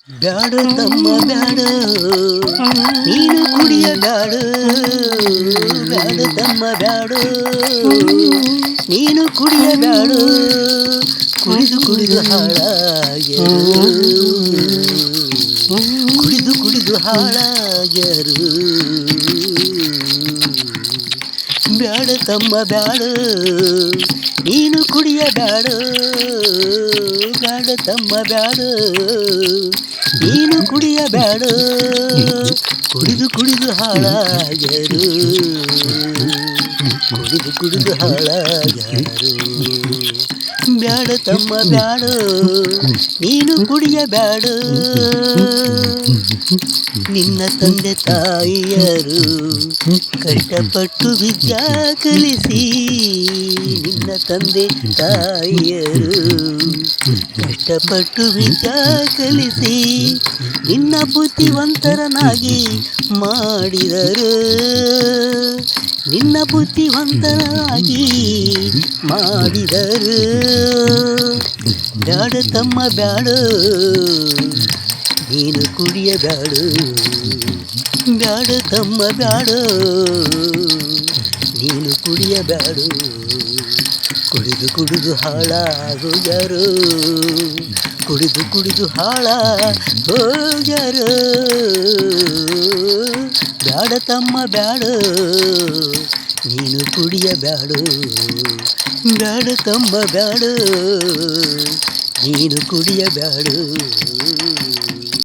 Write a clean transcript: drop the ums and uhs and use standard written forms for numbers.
ಬ್ಯಾಡ ತಮ್ಮ ಬ್ಯಾಡ, ನೀನು ಕುಡಿಯಬ್ಯಾಡ. ಬ್ಯಾಡ ತಮ್ಮ ಬ್ಯಾಡ, ನೀನು ಕುಡಿಯಬ್ಯಾಡ. ಕುಡಿದು ಕುಡಿದು ಹಾಳಾಗ್ಯರು, ಕುಡಿದು ಕುಡಿದು ಹಾಳಾಗ್ಯರು. ಬ್ಯಾಡ ತಮ್ಮ ಬ್ಯಾಡ, ನೀನು ಕುಡಿಯಬ್ಯಾಡ. ಬ್ಯಾಡ ತಮ್ಮ ಬ್ಯಾಡ, ನೀನು ಕುಡಿಯಬ್ಯಾಡ. ಕುಡಿದು ಕುಡಿದು ಹಾಳಾಗ್ಯರು, ಕುಡಿದು ಕುಡಿದು ಹಾಳಾಗ್ಯರು. ಬ್ಯಾಡ ತಮ್ಮ ಬ್ಯಾಡ, ನೀನು ಕುಡಿಯಬ್ಯಾಡ. ನಿನ್ನ ತಂದೆ ತಾಯಿಯರು ಕಷ್ಟಪಟ್ಟು ವಿದ್ಯಾ ಕಲಿಸಿ, ನಿನ್ನ ತಂದೆ ತಾಯಿಯರು ಕಷ್ಟಪಟ್ಟು ವಿದ್ಯಾ ಕಲಿಸಿ, ನಿನ್ನ ಬುದ್ಧಿವಂತರನಾಗಿ ಮಾಡಿದರು. ನಿನ್ನ ಬುದ್ಧಿವಂತರಾಗಿ ಮಾಡಿದರು. ಬ್ಯಾಡ ತಮ್ಮ ಬ್ಯಾಡ, ನೀನು ಕುಡಿಯಬ್ಯಾಡ. ಬ್ಯಾಡ ತಮ್ಮ ಬ್ಯಾಡ, ನೀನು ಕುಡಿಯಬ್ಯಾಡ. ಕುಡಿದು ಕುಡಿದು ಹಾಳಾಗೋಗ್ಯಾರು, ಕುಡಿದು ಕುಡಿದು ಹಾಳಾಗೋಗ್ಯಾರು. ಬ್ಯಾಡ ತಮ್ಮ ಬ್ಯಾಡ, ನೀನು ಕುಡಿಯಬ್ಯಾಡ. ಬ್ಯಾಡ ತಮ್ಮ ಬ್ಯಾಡ, ನೀನು ಕುಡಿಯಬ್ಯಾಡ.